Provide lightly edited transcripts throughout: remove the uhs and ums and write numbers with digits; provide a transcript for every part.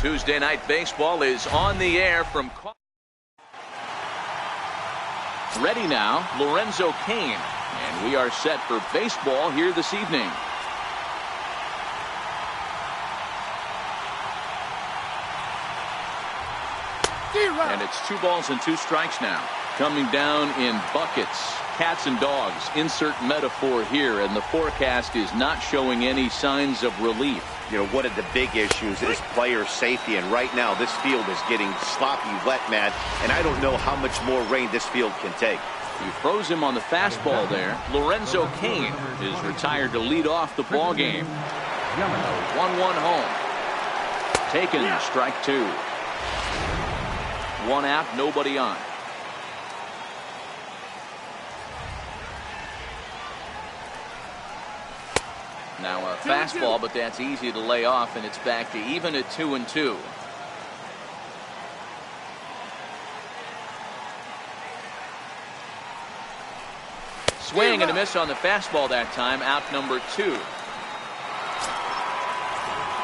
Tuesday Night Baseball is on the air from. Ready now, Lorenzo Cain. And we are set for baseball here this evening. And it's 2 balls and 2 strikes now. Coming down in buckets, cats and dogs. Insert metaphor here, and the forecast is not showing any signs of relief. You know, one of the big issues is player safety, and right now this field is getting sloppy wet, man, and I don't know how much more rain this field can take. You froze him on the fastball there. Lorenzo Cain is retired to lead off the ball game. 1-1 home. Taken, strike 2. 1 out, nobody on. Now a fastball, but that's easy to lay off, and it's back to even at 2-2. Swing and a miss on the fastball that time. Out number 2.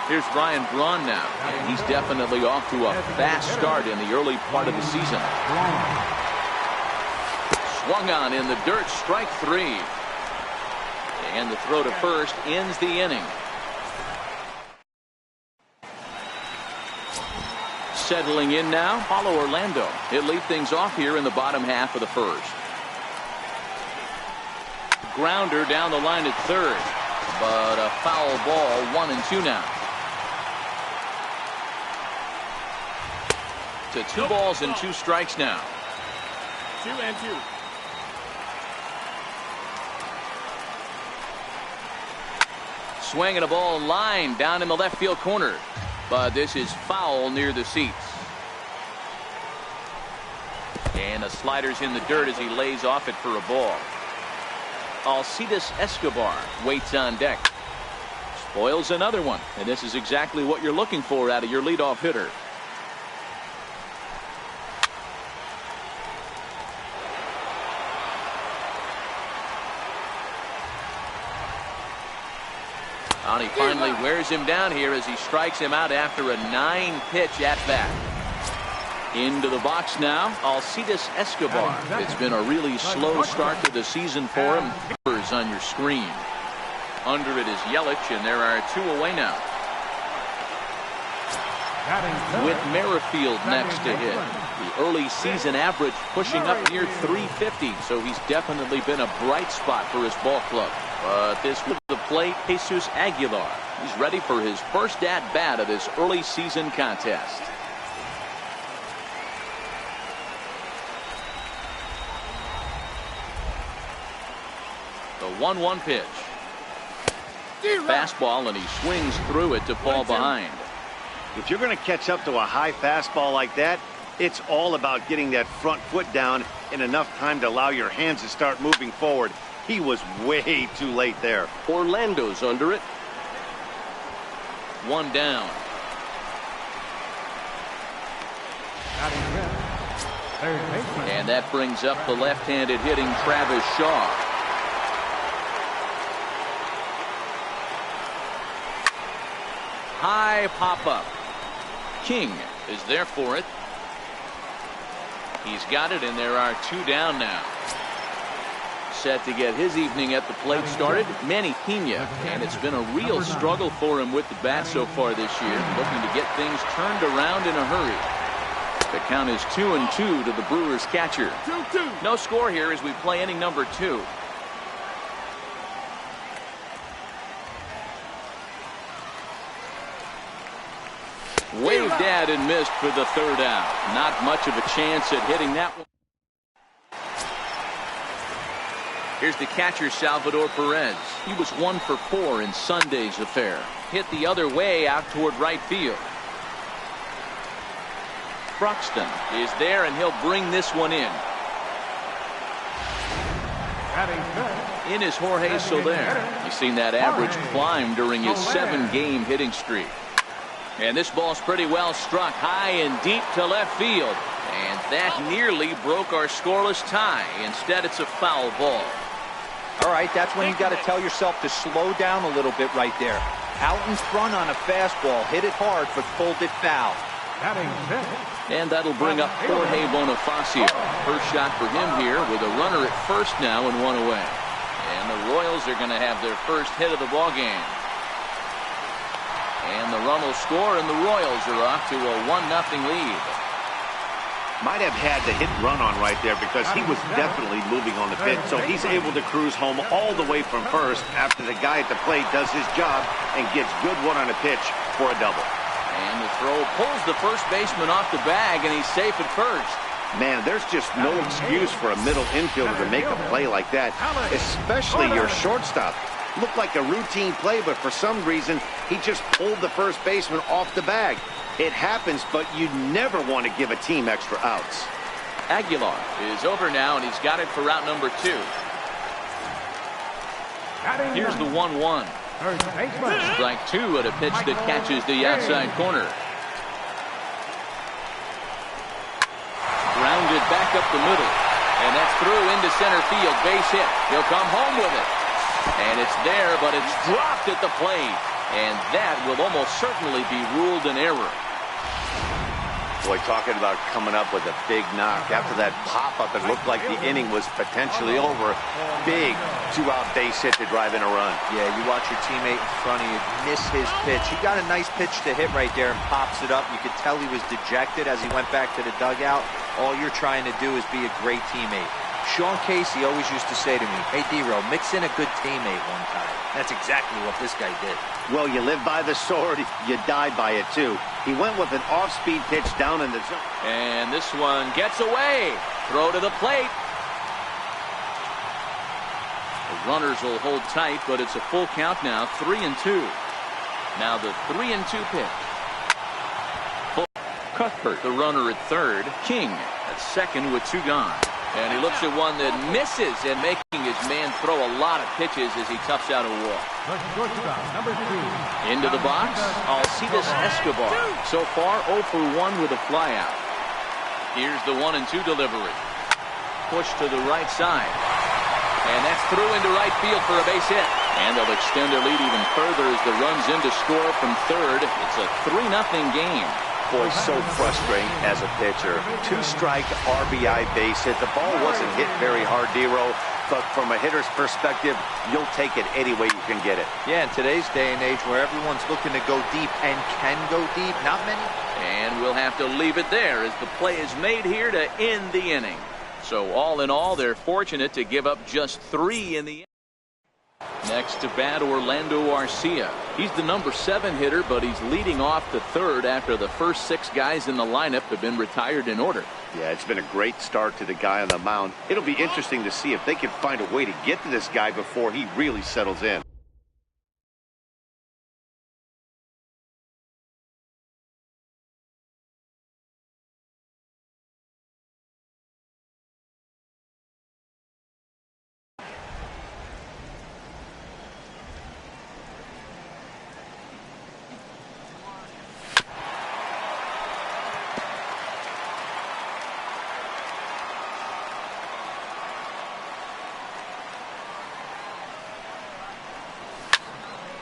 Here's Ryan Braun now, and he's definitely off to a fast start in the early part of the season. Swung on in the dirt, strike 3. And the throw to first ends the inning. Settling in now, Paulo Orlando. He'll lead things off here in the bottom half of the first. Grounder down the line at third, but a foul ball. 1-2 now. To 2 balls and 2 strikes now. 2-2. Swinging a ball line down in the left field corner, but this is foul near the seats. And the slider's in the dirt as he lays off it for a ball. Alcides Escobar waits on deck. Spoils another one, and this is exactly what you're looking for out of your leadoff hitter. And he finally wears him down here as he strikes him out after a 9-pitch at bat. Into the box now, Alcides Escobar. It's been a really slow start to the season for him. Numbers on your screen. Under it is Yelich, and there are 2 away now. With Merrifield next to hit. The early season average pushing up near 350, so he's definitely been a bright spot for his ball club. But this with the plate, Jesus Aguilar. He's ready for his first at-bat of this early season contest. The 1-1 pitch. Fastball, and he swings through it to fall behind. If you're going to catch up to a high fastball like that, it's all about getting that front foot down in enough time to allow your hands to start moving forward. He was way too late there. Orlando's under it. 1 down. And that brings up the left-handed hitting Travis Shaw. High pop-up. King is there for it. He's got it, and there are 2 down now. Set to get his evening at the plate started, Manny Pena, and it's been a real struggle for him with the bat so far this year, looking to get things turned around in a hurry. The count is 2-2 to the Brewers catcher. 2-2. No score here as we play inning number 2. Waved at and missed for the 3rd out. Not much of a chance at hitting that one. Here's the catcher, Salvador Perez. He was 1 for 4 in Sunday's affair. Hit the other way out toward right field. Broxton is there, and he'll bring this one in. In is Jorge Soler. You've seen that average climb during his 7-game hitting streak. And this ball's pretty well struck high and deep to left field. And that nearly broke our scoreless tie. Instead, it's a foul ball. All right, that's when you got to tell yourself to slow down a little bit right there. Out in front on a fastball, hit it hard, but pulled it foul. And that'll bring up Jorge Bonifacio. First shot for him here with a runner at first now and one away. And the Royals are going to have their first hit of the ball game. And the run will score, and the Royals are off to a 1-0 lead. Might have had the hit run on right there because he was definitely moving on the pitch, so he's able to cruise home all the way from first after the guy at the plate does his job and gets good one on a pitch for a double. And the throw pulls the first baseman off the bag, and he's safe at first. Man, there's just no excuse for a middle infielder to make a play like that, especially your shortstop. Looked like a routine play, but for some reason, he just pulled the first baseman off the bag. It happens, but you never want to give a team extra outs. Aguilar is over now, and he's got it for route number 2. Here's the 1-1. Strike 2 at a pitch that catches the outside corner. Grounded back up the middle, and that's through into center field. Base hit. He'll come home with it. And it's there, but it's dropped at the plate. And that will almost certainly be ruled an error. Boy, talking about coming up with a big knock. After that pop-up, it looked like the inning was potentially over. Big two-out base hit to drive in a run. Yeah, you watch your teammate in front of you miss his pitch. He got a nice pitch to hit right there and pops it up. You could tell he was dejected as he went back to the dugout. All you're trying to do is be a great teammate. Sean Casey always used to say to me, hey, D-Row, mix in a good teammate one time. That's exactly what this guy did. Well, you live by the sword, you die by it, too. He went with an off-speed pitch down in the zone. And this one gets away. Throw to the plate. The runners will hold tight, but it's a full count now, 3-2. Now the 3-2 pitch. Cuthbert, the runner at third. King at second with 2 gone. And he looks at one that misses and making his man throw a lot of pitches as he toughs out a walk. Into the box, Alcides Escobar. So far, 0 for 1 with a flyout. Here's the 1-2 delivery. Push to the right side. And that's through into right field for a base hit. And they'll extend their lead even further as the run's in to score from third. It's a 3-0 game. Boy, so frustrating as a pitcher. 2-strike RBI base hit. The ball wasn't hit very hard, D-Row, but from a hitter's perspective, you'll take it any way you can get it. Yeah, in today's day and age where everyone's looking to go deep and can go deep, not many. And we'll have to leave it there as the play is made here to end the inning. So all in all, they're fortunate to give up just 3 in the inning. Next to bat, Orlando Arcia. He's the number 7 hitter, but he's leading off the third after the first 6 guys in the lineup have been retired in order. Yeah, it's been a great start to the guy on the mound. It'll be interesting to see if they can find a way to get to this guy before he really settles in.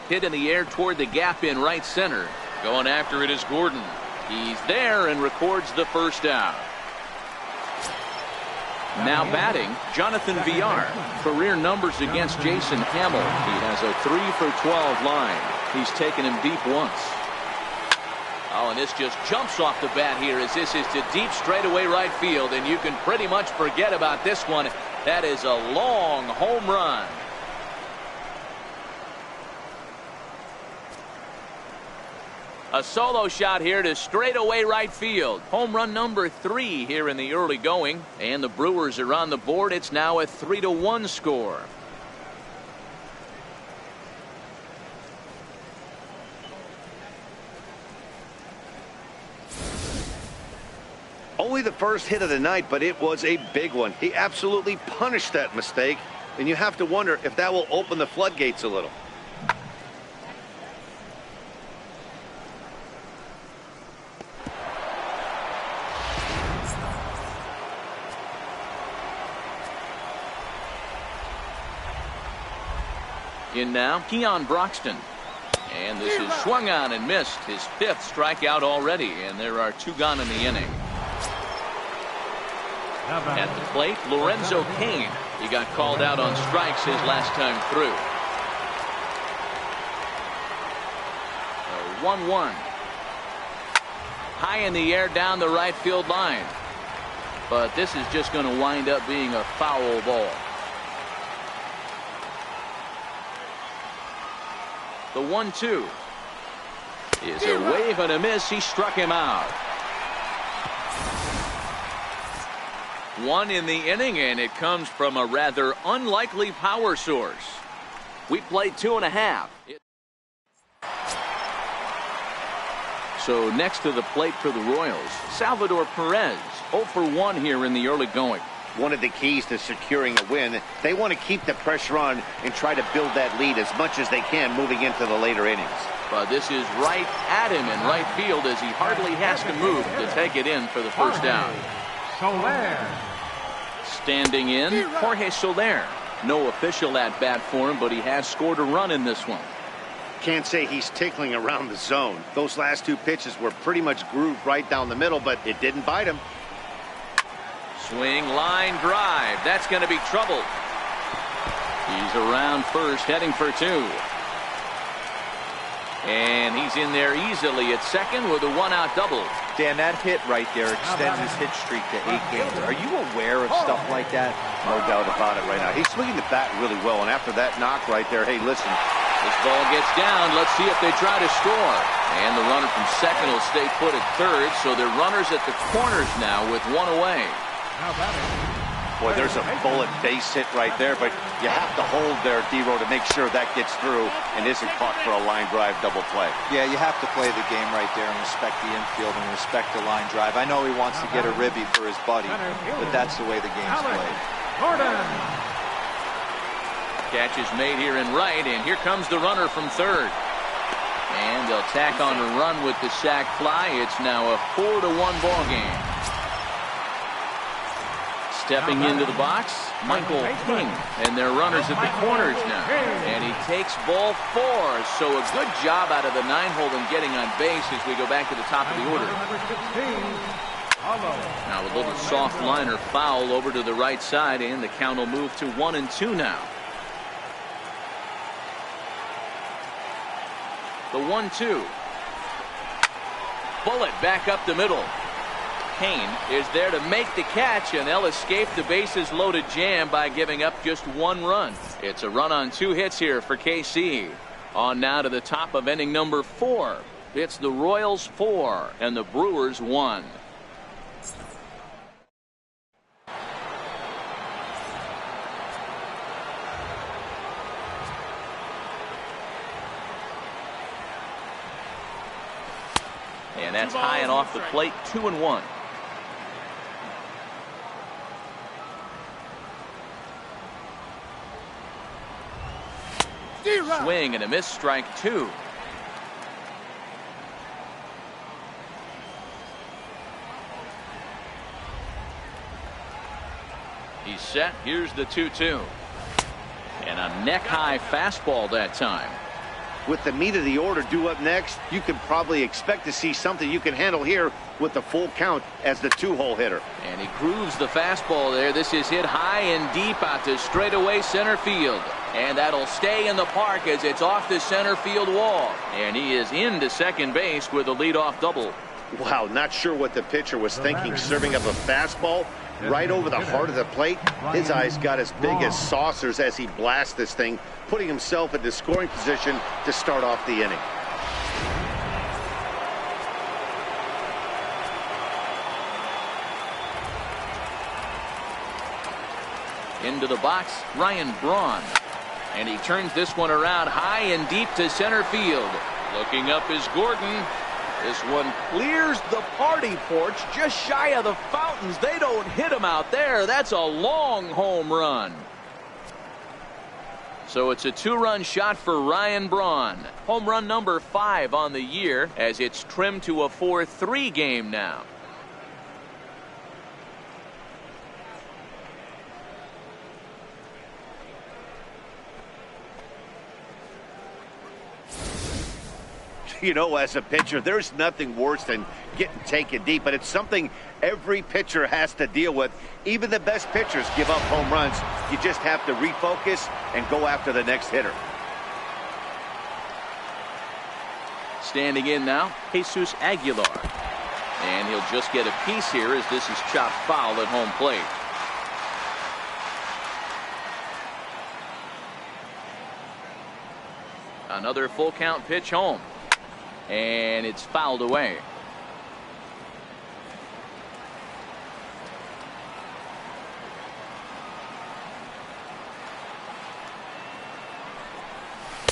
Hit in the air toward the gap in right center. Going after it is Gordon. He's there and records the first out. Now batting, Jonathan Villar. Career numbers against Jason Hamill. He has a 3 for 12 line. He's taken him deep once. Oh, and this just jumps off the bat here as this is to deep straightaway right field, and you can pretty much forget about this one. That is a long home run. A solo shot here to straightaway right field. Home run number 3 here in the early going. And the Brewers are on the board. It's now a 3-1 score. Only the first hit of the night, but it was a big one. He absolutely punished that mistake. And you have to wonder if that will open the floodgates a little. In now, Keon Broxton. And this is swung on and missed. His 5th strikeout already, and there are 2 gone in the inning. At the plate, Lorenzo Cain. He got called out on strikes his last time through. 1-1. High in the air down the right field line. But this is just going to wind up being a foul ball. The 1-2 is a wave and a miss. He struck him out. 1 in the inning, and it comes from a rather unlikely power source. We played 2.5. So next to the plate for the Royals, Salvador Perez, 0 for 1 here in the early going. One of the keys to securing a win, they want to keep the pressure on and try to build that lead as much as they can moving into the later innings. But this is right at him in right field as he hardly has to move to take it in for the first down. Standing in, Jorge Soler. No official at bat for him, but he has scored a run in this one. Can't say he's tickling around the zone. Those last 2 pitches were pretty much grooved right down the middle, but it didn't bite him. Swing, line, drive. That's going to be trouble. He's around first, heading for 2. And he's in there easily at second with a 1-out double. Dan, that hit right there extends his hit streak to 8 games. Are you aware of stuff like that? No doubt about it right now. He's swinging the bat really well, and after that knock right there, hey, listen. This ball gets down. Let's see if they try to score. And the runner from second will stay put at third, so they're runners at the corners now with 1 away. Boy, there's a bullet base hit right there, but you have to hold there, D-Row, to make sure that gets through and isn't caught for a line drive double play. Yeah, you have to play the game right there and respect the infield and respect the line drive. I know he wants to get a ribby for his buddy, but that's the way the game's played. Catch is made here in right, and here comes the runner from third. And they'll tack on a run with the sac fly. It's now a 4-1 ball game. Stepping into the box, Michael King, and they're runners at the corners now. And he takes ball 4, so a good job out of the 9-hole in getting on base as we go back to the top of the order. Now a little soft liner foul over to the right side, and the count will move to 1-2 now. The 1-2. Bullet back up the middle. Kane is there to make the catch, and they'll escape the bases loaded jam by giving up just 1 run. It's a run on 2 hits here for KC. On now to the top of inning number 4. It's the Royals 4 and the Brewers 1. And that's high and off the plate, 2-1. Swing and a miss, strike 2. He's set. Here's the 2-2. And a neck-high fastball that time. With the meat of the order due up next, you can probably expect to see something you can handle here with the full count as the 2-hole hitter. And he grooves the fastball there. This is hit high and deep out to straightaway center field. And that'll stay in the park as it's off the center field wall. And he is into second base with a leadoff double. Wow, not sure what the pitcher was thinking, serving up a fastball right over the heart of the plate. His eyes got as big as saucers as he blasts this thing, putting himself in the scoring position to start off the inning. Into the box, Ryan Braun. And he turns this one around high and deep to center field. Looking up is Gordon. This one clears the party porch just shy of the fountains. They don't hit him out there. That's a long home run. So it's a 2-run shot for Ryan Braun. Home run number 5 on the year as it's trimmed to a 4-3 game now. You know, as a pitcher, there's nothing worse than getting taken deep, but it's something every pitcher has to deal with. Even the best pitchers give up home runs. You just have to refocus and go after the next hitter. Standing in now, Jesus Aguilar. And he'll just get a piece here as this is chopped foul at home plate. Another full count pitch home. And it's fouled away.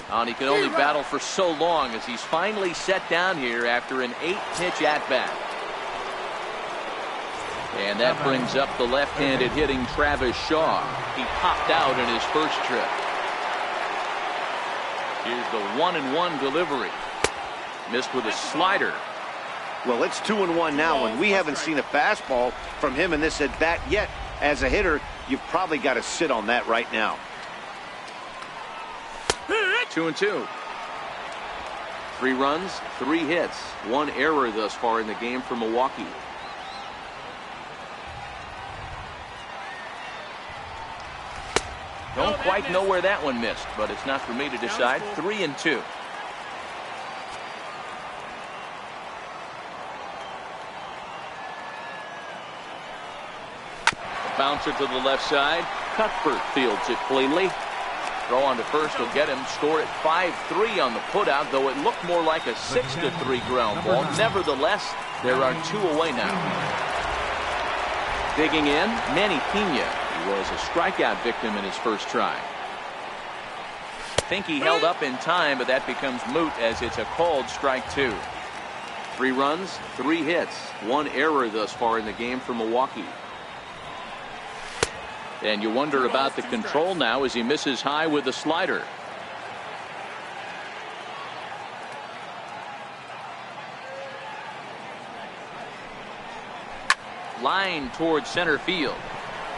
And he can only battle for so long as he's finally set down here after an 8-pitch at-bat. And that brings up the left-handed hitting Travis Shaw. He popped out in his first trip. Here's the 1-1 delivery. Missed with a slider. Well, it's 2-1 now, and we haven't seen a fastball from him in this at-bat yet. As a hitter, you've probably got to sit on that right now. 2-2. 3 runs, 3 hits, 1 error thus far in the game for Milwaukee. Don't quite know where that one missed, but it's not for me to decide. 3-2. A bouncer to the left side. Cuthbert fields it cleanly. Throw on to first will get him. Score at 5-3 on the putout, though it looked more like a 6-3 ground ball. Nevertheless, there are 2 away now. Digging in, Manny Pena. He was a strikeout victim in his first try. Think he held up in time, but that becomes moot as it's a called strike 2. 3 runs, 3 hits, 1 error thus far in the game for Milwaukee. And you wonder about the control now as he misses high with the slider. Line towards center field.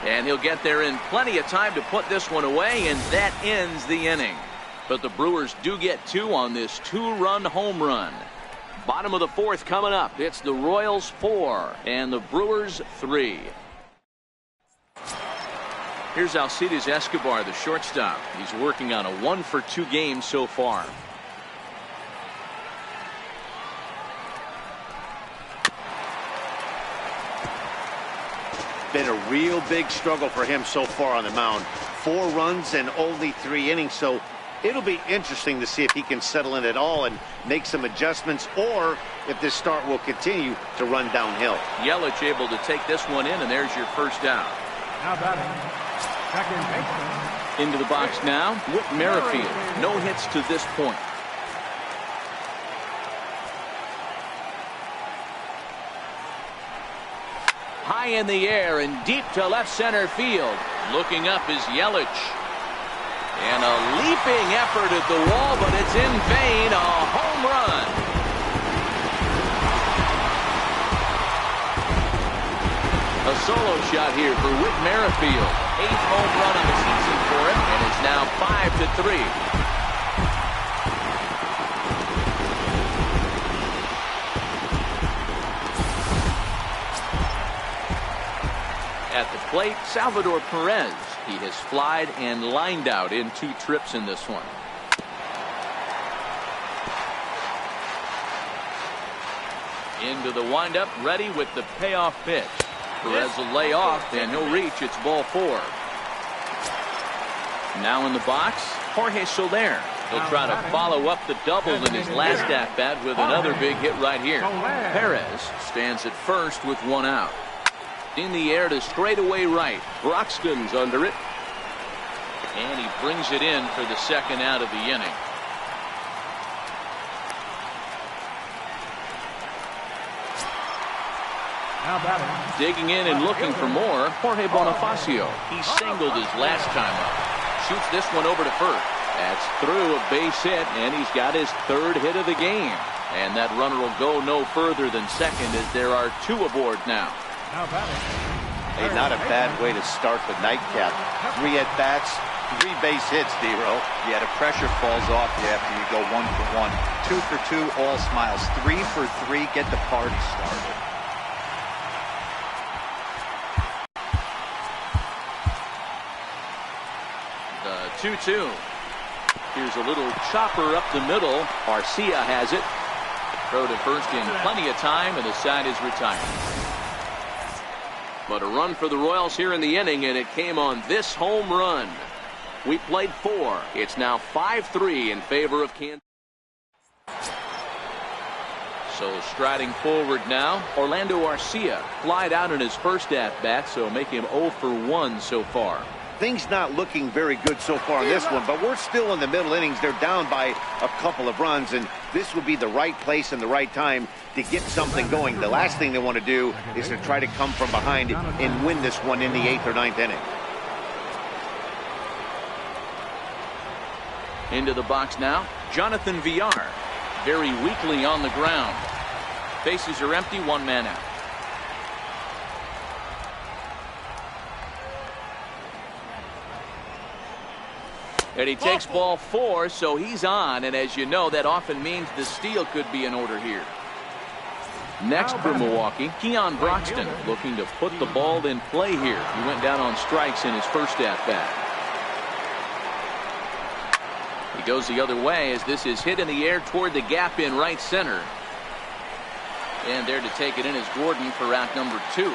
And he'll get there in plenty of time to put this one away, and that ends the inning. But the Brewers do get 2 on this 2-run home run. Bottom of the 4th coming up. It's the Royals 4 and the Brewers 3. Here's Alcides Escobar, the shortstop. He's working on a 1-for-2 game so far. Been a real big struggle for him so far on the mound. 4 runs and only 3 innings, so it'll be interesting to see if he can settle in at all and make some adjustments, or if this start will continue to run downhill. Yelich able to take this one in, and there's your first out. Now batting. Second baseman. Into the box now, Whit Merrifield. No hits to this point. High in the air and deep to left center field. Looking up is Yelich. And a leaping effort at the wall, but it's in vain. A home run. A solo shot here for Whit Merrifield. 8th home run of the season for him, and it's now 5-3. At the plate, Salvador Perez. He has flied and lined out in 2 trips in this one. Into the windup, ready with the payoff pitch. Perez will lay off, and he'll reach. It's ball 4. Now in the box, Jorge Soler. He'll try to follow up the double in his last at-bat with another big hit right here. Perez stands at first with 1 out. In the air to straightaway right. Broxton's under it. And he brings it in for the 2nd out of the inning. Now batting. Digging in and looking for more, Jorge Bonifacio. He singled his last time up. Shoots this one over to first. That's through a base hit, and he's got his 3rd hit of the game. And that runner will go no further than second as there are 2 aboard now. Hey, not a bad way to start the nightcap. 3 at-bats, 3 base hits, D-Roll. Yeah, the pressure falls off you after you go 1 for 1. 2 for 2, all smiles. 3 for 3, get the party started. The 2-2. Here's a little chopper up the middle. Arcia has it. Throw to first in plenty of time, and the side is retired. But a run for the Royals here in the inning, and it came on this home run. We played 4. It's now 5-3 in favor of Kansas. So striding forward now, Orlando Arcia flied out in his first at-bat, so make him 0 for 1 so far. Things not looking very good so far in this one, but we're still in the middle innings. They're down by a couple of runs, and this would be the right place and the right time to get something going. The last thing they want to do is to try to come from behind and win this one in the 8th or 9th inning. Into the box now, Jonathan Villar, very weakly on the ground. Bases are empty, 1 man out. And he takes ball 4, so he's on, and as you know, that often means the steal could be in order here. Next for Milwaukee, Keon Broxton looking to put the ball in play here. He went down on strikes in his first at-bat. He goes the other way as this is hit in the air toward the gap in right center. And there to take it in is Gordon for out number 2.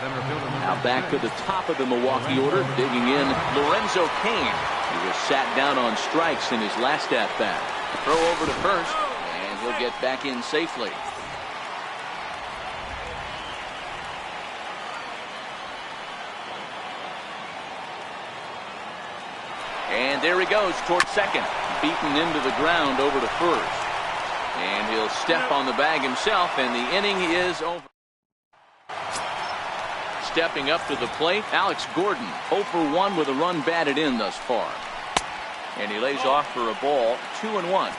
Now back to the top of the Milwaukee order, digging in Lorenzo Cain. He was sat down on strikes in his last at-bat. Throw over to first, and he'll get back in safely. And there he goes toward second, beaten into the ground over to first. And he'll step on the bag himself, and the inning is over. Stepping up to the plate, Alex Gordon, 0 for 1 with a run batted in thus far. And he lays off for a ball, 2-1.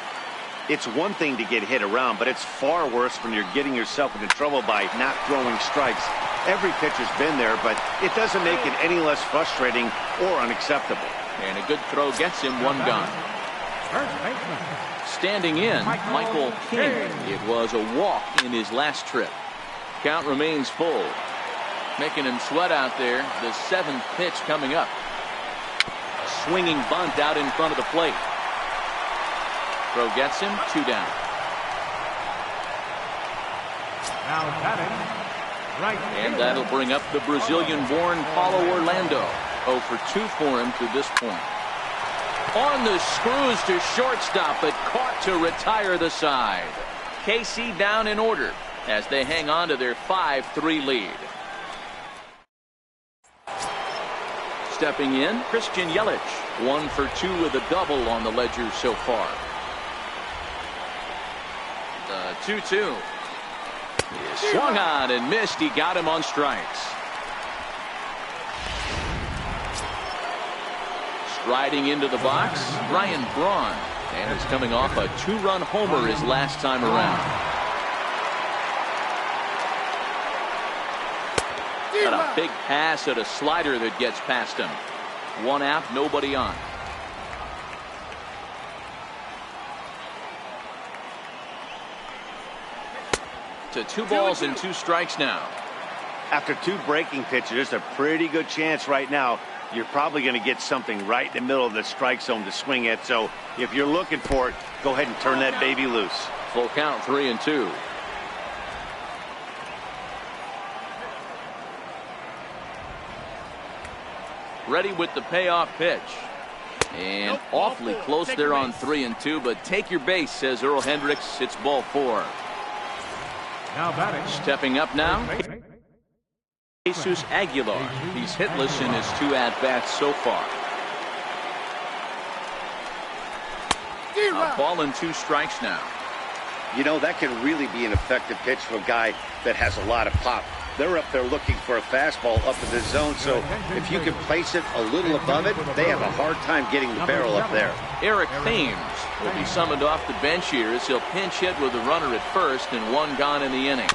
It's one thing to get hit around, but it's far worse when you're getting yourself into trouble by not throwing strikes. Every pitcher's been there, but it doesn't make it any less frustrating or unacceptable. And a good throw gets him 1 gone. Standing in, Michael King. It was a walk in his last trip. Count remains full. Making him sweat out there. The 7th pitch coming up. Swinging bunt out in front of the plate. Throw gets him 2 down. Now batting, right. And that'll bring up the Brazilian-born Paulo Orlando. 0 for 2 for him to this point. On the screws to shortstop, but caught to retire the side. KC down in order as they hang on to their 5-3 lead. Stepping in, Christian Yelich, 1 for 2 with a double on the ledger so far. The 2-2. He swung on and missed. He got him on strikes. Striding into the box, Ryan Braun, and is coming off a 2-run homer his last time around. Got a big pass at a slider that gets past him. 1 out, nobody on. To 2 balls and 2 strikes now. After 2 breaking pitches, there's a pretty good chance right now you're probably going to get something right in the middle of the strike zone to swing at. So if you're looking for it, go ahead and turn that baby loose. Full count, 3-2. Ready with the payoff pitch. And awfully close there on 3-2, but take your base, says Earl Hendricks. It's ball 4. Now batting. Stepping up now, Jesus Aguilar. He's hitless in his 2 at-bats so far. A ball and 2 strikes now. You know, that can really be an effective pitch for a guy that has a lot of pop. They're up there looking for a fastball up in the zone, so if you can place it a little above it, they have a hard time getting the barrel up there. Eric Thames will be summoned off the bench here as he'll pinch hit with a runner at first and 1 gone in the inning.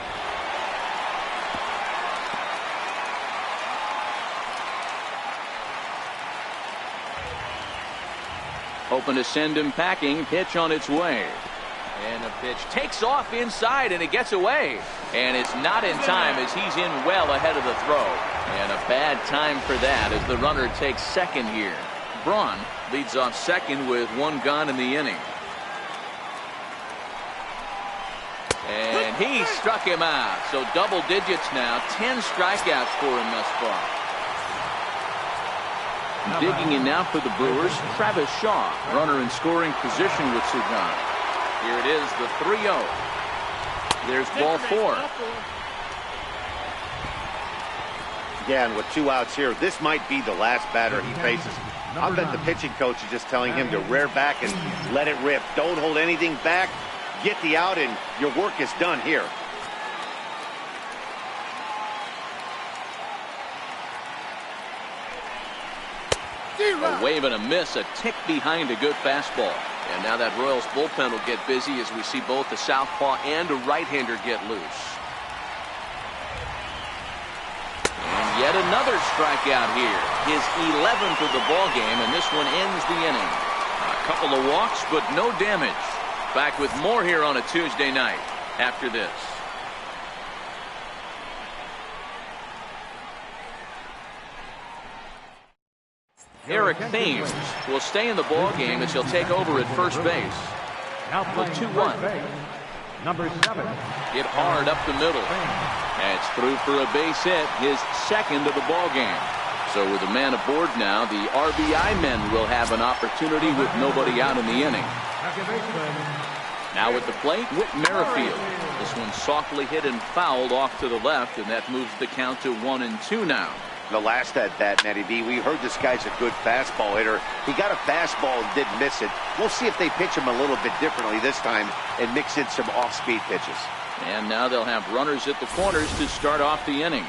hoping to send him packing. Pitch on its way. And the pitch takes off inside, and it gets away. And it's not in time as he's in well ahead of the throw. And a bad time for that as the runner takes second here. Braun leads off second with one gone in the inning. And he struck him out. So double digits now. 10 strikeouts for him thus far. Digging in now for the Brewers, Travis Shaw. Runner in scoring position with two gone. Here it is, the 3-0. There's ball 4. Yeah, and with 2 outs here, this might be the last batter he faces. I bet the pitching coach is just telling him to rear back and let it rip. Don't hold anything back. Get the out, and your work is done here. A wave and a miss, a tick behind a good fastball. And now that Royals bullpen will get busy as we see both the southpaw and a right-hander get loose. And yet another strikeout here. His 11th of the ball game, and this one ends the inning. A couple of walks, but no damage. Back with more here on a Tuesday night after this. Eric Thames will stay in the ball game as he'll take over at first base. With 2-1. Number 7. Hit hard up the middle. That's through for a base hit, his second of the ball game. So with a man aboard now, the RBI men will have an opportunity with nobody out in the inning. Now at the plate, Whit Merrifield. This one softly hit and fouled off to the left, and that moves the count to 1-2 now. The last at bat, Matty B, we heard this guy's a good fastball hitter. He got a fastball and didn't miss it. We'll see if they pitch him a little bit differently this time and mix in some off-speed pitches. And now they'll have runners at the corners to start off the inning.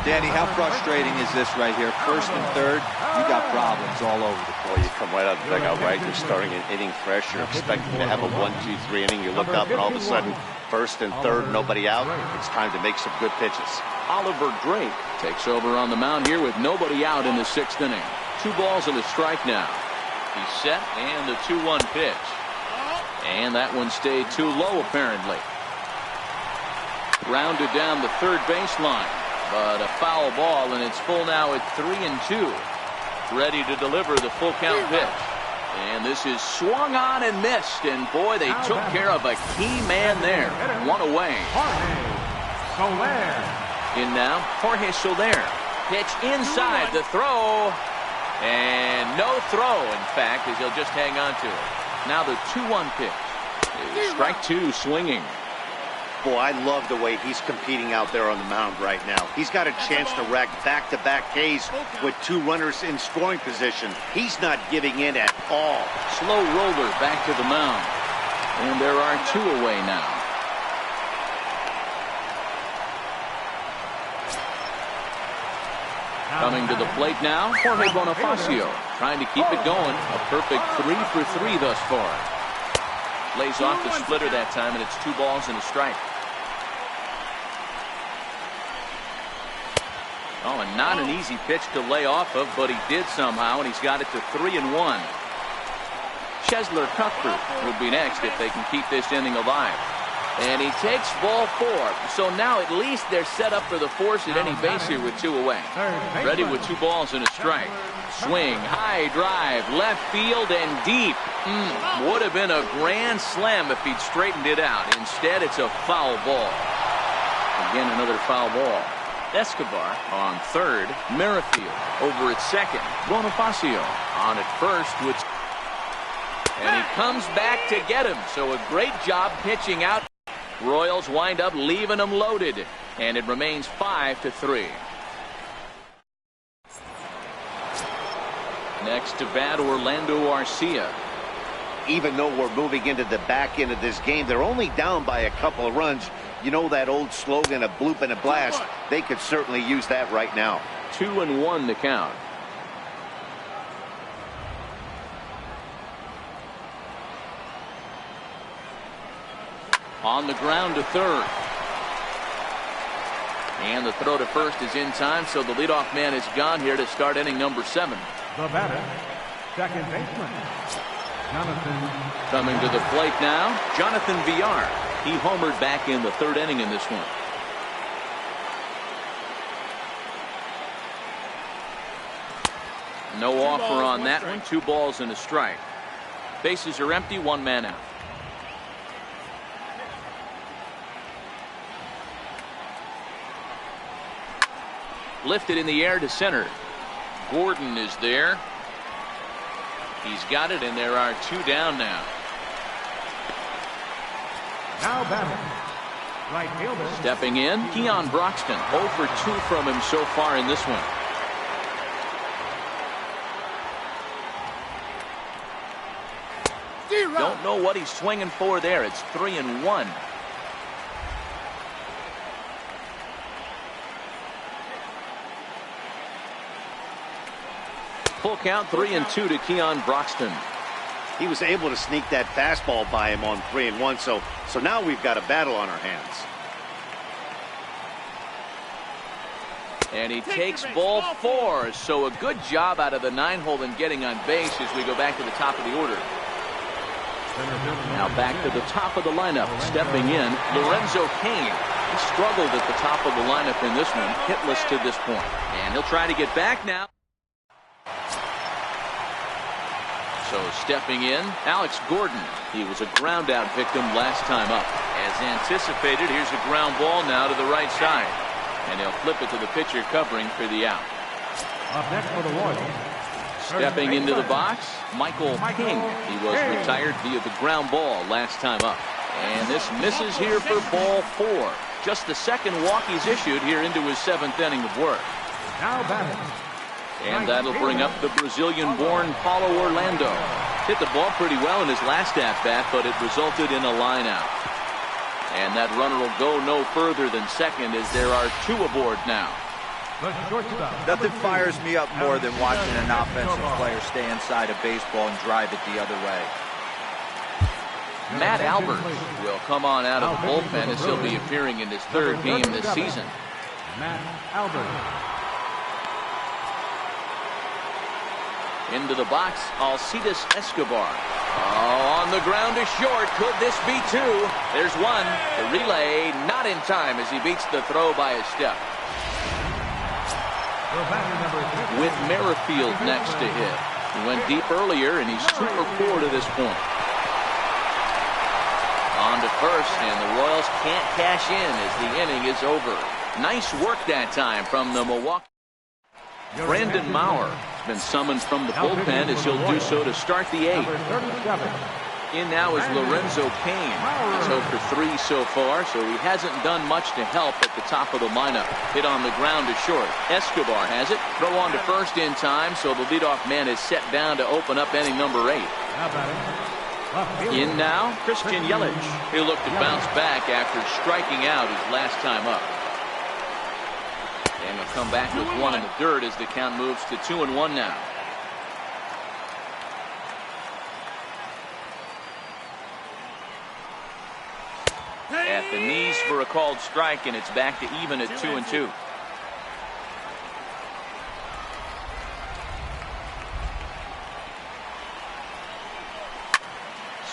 Danny, how frustrating is this right here? First and third, you got problems all over the place. You come right out of the dugout, right? You're starting an inning fresh. You're expecting to have a 1-2-3 inning. You look up, and all of a sudden, first and third, nobody out. It's time to make some good pitches. Oliver Drake takes over on the mound here with nobody out in the 6th inning. 2 balls and a strike now. He's set, and the 2-1 pitch. And that one stayed too low, apparently. Rounded down the third baseline. But a foul ball, and it's full now at 3-2. Ready to deliver the full count pitch. And this is swung on and missed. And boy, they took care of a key man there. One away. In now, Jorge Soler. Pitch inside the throw. And no throw, in fact, as he'll just hang on to it. Now the 2-1 pitch. Strike 2 swinging. Boy, I love the way he's competing out there on the mound right now. He's got a chance to rack back-to-back Ks with 2 runners in scoring position. He's not giving in at all. Slow roller back to the mound. And there are 2 away now. Coming to the plate now, Jorge Bonifacio trying to keep it going. A perfect 3 for 3 thus far. Lays off the splitter that time, and it's 2 balls and a strike. Oh, and not an easy pitch to lay off of, but he did somehow, and he's got it to 3-1. Chesler Cuthbert would be next if they can keep this inning alive. And he takes ball 4. So now at least they're set up for the force at any base here with 2 away. Ready with 2 balls and a strike. Swing, high drive, left field and deep. Would have been a grand slam if he'd straightened it out. Instead, it's a foul ball. Again, another foul ball. Escobar on third. Merrifield over at second. Bonifacio on at first. And he comes back to get him. So a great job pitching out. Royals wind up leaving him loaded. And it remains 5-3. Next to bat, Orlando Arcia. Even though we're moving into the back end of this game, they're only down by a couple of runs. You know that old slogan, a bloop and a blast. They could certainly use that right now. 2-1 to count. On the ground to third. And the throw to first is in time, so the leadoff man is gone here to start inning number 7. The batter, Second baseman, Jonathan. Coming to the plate now, Jonathan Villar. He homered back in the third inning in this one. No offer on that one. 2 balls and a strike. Bases are empty, 1 man out. Lifted in the air to center. Gordon is there. He's got it, and there are 2 down now. Now batting, right fielder. Stepping in, Keon Broxton. 0 for 2 from him so far in this one. Don't know what he's swinging for there. It's 3-1. Full count, 3-2 to Keon Broxton. He was able to sneak that fastball by him on 3-1, so now we've got a battle on our hands. And he takes ball 4, so a good job out of the 9-hole in getting on base as we go back to the top of the order. Now back to the top of the lineup. Stepping in, Lorenzo Cain. He struggled at the top of the lineup in this one, hitless to this point. And he'll try to get back now. So stepping in, Alex Gordon. He was a ground out victim last time up. As anticipated, here's a ground ball now to the right side. And he'll flip it to the pitcher covering for the out. Up next for the Royals. Stepping into the box, Michael King. He was retired via the ground ball last time up. And this misses here for ball 4. Just the second walk he's issued here into his 7th inning of work. Now batting. And that'll bring up the Brazilian-born Paulo Orlando. Hit the ball pretty well in his last at-bat, but it resulted in a line out. And that runner will go no further than second as there are 2 aboard now. Nothing fires me up more than watching an offensive player stay inside a baseball and drive it the other way. Matt Albert will come on out of the bullpen as he'll be appearing in his 3rd game this season. Matt Albert. Into the box, Alcides Escobar. Oh, on the ground is short. Could this be 2? There's 1. The relay not in time as he beats the throw by a step. With Merrifield next to hit. He went deep earlier, and he's 2 for 4 to this point. On to first, and the Royals can't cash in as the inning is over. Nice work that time from the Milwaukee. Brandon Maurer has been summoned from the bullpen as he'll do so to start the 8th. In now is Lorenzo Cain. He's 0 for 3 so far, so he hasn't done much to help at the top of the lineup. Hit on the ground is short. Escobar has it. Throw on to first in time, so the leadoff man is set down to open up inning number 8. In now, Christian Yelich. He'll look to bounce back after striking out his last time up. And he'll come back with 1 in the dirt as the count moves to 2-1 now. At the knees for a called strike, and it's back to even at 2-2.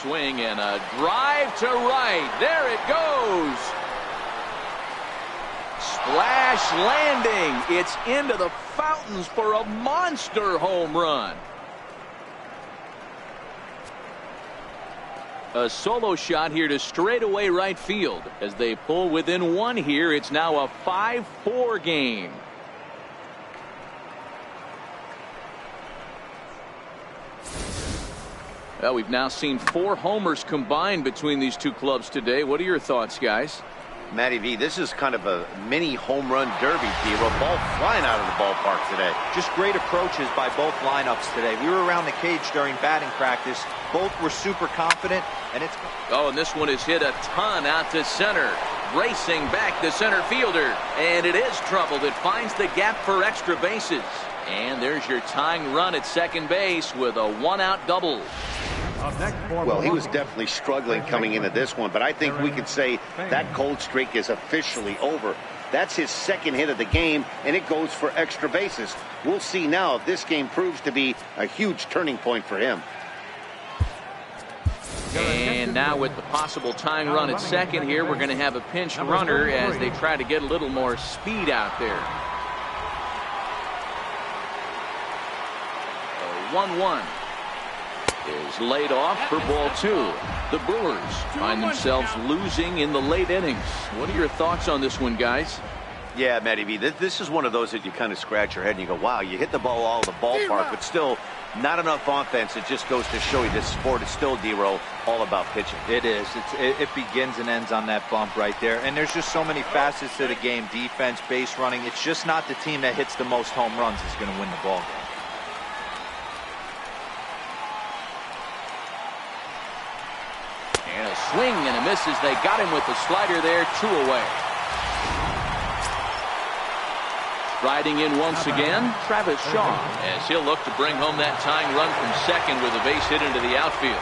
Swing and a drive to right. There it goes. Splash landing. It's into the fountains for a monster home run. A solo shot here to straightaway right field. As they pull within 1 here, it's now a 5-4 game. Well, we've now seen 4 homers combined between these 2 clubs today. What are your thoughts, guys? Matty V, this is kind of a mini home run derby, Theo. A ball flying out of the ballpark today. Just great approaches by both lineups today. We were around the cage during batting practice. Both were super confident, and it's... Oh, and this one is hit a ton out to center. Racing back the center fielder. And it is troubled. It finds the gap for extra bases. And there's your tying run at second base with a 1-out double. Well, he was definitely struggling coming into this one, but I think we could say that cold streak is officially over. That's his second hit of the game, and it goes for extra bases. We'll see now if this game proves to be a huge turning point for him. And now with the possible tying run at second here, we're going to have a pinch runner as they try to get a little more speed out there. 1-1 is laid off for ball 2. The Brewers find themselves losing in the late innings. What are your thoughts on this one, guys? Yeah, Matty V, this is one of those that you kind of scratch your head and you go, wow, you hit the ball all the ballpark, but still not enough offense. It just goes to show you this sport is still, D-Roll, all about pitching. It is. It begins and ends on that bump right there. And there's just so many facets to the game. Defense, base running. It's just not the team that hits the most home runs is going to win the ball game. And a swing and a miss as they got him with the slider there, 2 away. Riding in once again, Travis Shaw, as he'll look to bring home that tying run from second with a base hit into the outfield.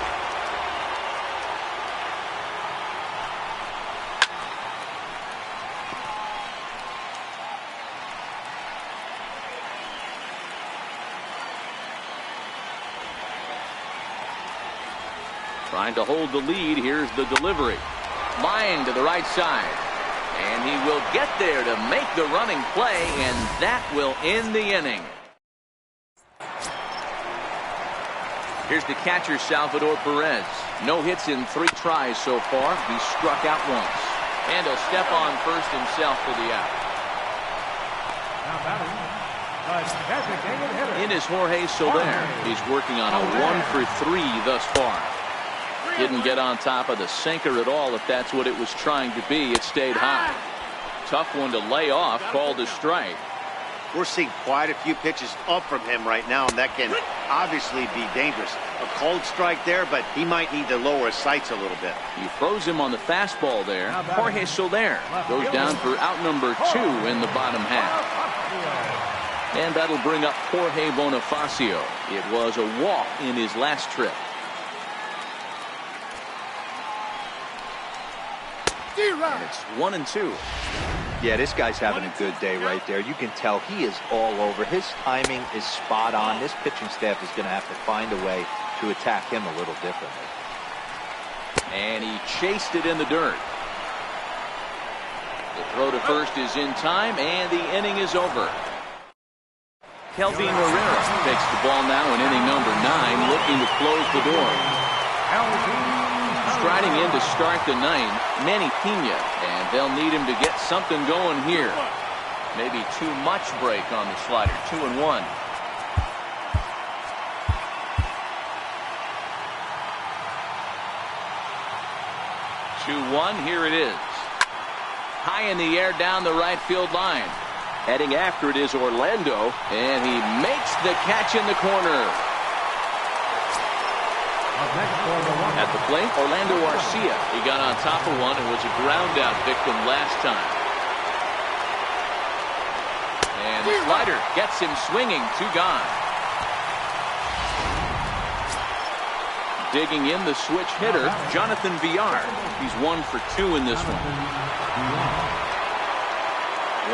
Trying to hold the lead. Here's the delivery. Line to the right side. And he will get there to make the running play, and that will end the inning. Here's the catcher, Salvador Perez. No hits in 3 tries so far. He struck out once. And he'll step on first himself for the out. Now batting, the designated hitter. In is Jorge Soler. He's working on a 1 for 3 thus far. Didn't get on top of the sinker at all. If that's what it was trying to be, it stayed high. Tough one to lay off, called a strike. We're seeing quite a few pitches up from him right now, and that can obviously be dangerous. A cold strike there, but he might need to lower his sights a little bit. He throws him on the fastball there. Jorge Soler goes down for out number 2 in the bottom half. And that'll bring up Jorge Bonifacio. It was a walk in his last trip. And it's 1-2. Yeah, this guy's having a good day right there. You can tell he is all over. His timing is spot on. This pitching staff is going to have to find a way to attack him a little differently. And he chased it in the dirt. The throw to first is in time, and the inning is over. Kelvin Herrera takes the ball now in inning number 9, looking to close the door. Striding in to start the 9th, Manny Pena, and they'll need him to get something going here. Maybe too much break on the slider. 2-1. Here it is. High in the air down the right field line. Heading after it is Orlando, and he makes the catch in the corner. At the plate, Orlando Arcia. He got on top of one and was a ground out victim last time. And the slider gets him swinging. 2 gone. Digging in the switch hitter, Jonathan Villar. He's 1 for 2 in this one.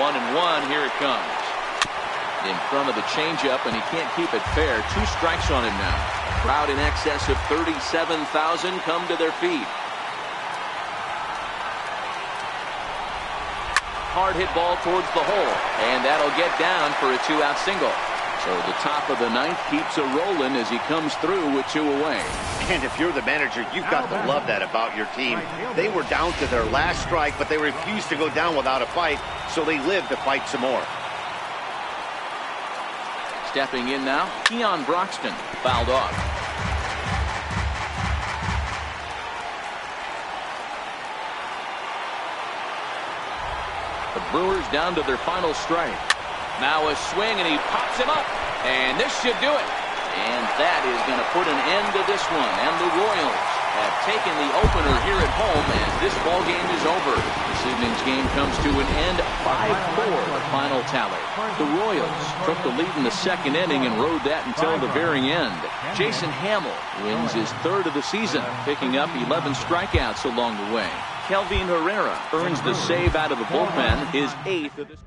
1-1. Here it comes. In front of the changeup, and he can't keep it fair. 2 strikes on him now. Crowd in excess of 37,000 come to their feet. Hard hit ball towards the hole, and that'll get down for a 2-out single. So the top of the 9th keeps a rolling as he comes through with 2 away. And if you're the manager, you've got to love that about your team. They were down to their last strike, but they refused to go down without a fight, so they lived to fight some more. Stepping in now, Keon Broxton, fouled off. The Brewers down to their final strike. Now a swing, and he pops him up, and this should do it. And that is going to put an end to this one, and the Royals have taken the opener here at home, and this ball game is over. This evening's game comes to an end, 5-4, the final tally. The Royals took the lead in the 2nd inning and rode that until the very end. Jason Hamill wins his 3rd of the season, picking up 11 strikeouts along the way. Kelvin Herrera earns the save out of the bullpen, his 8th of this.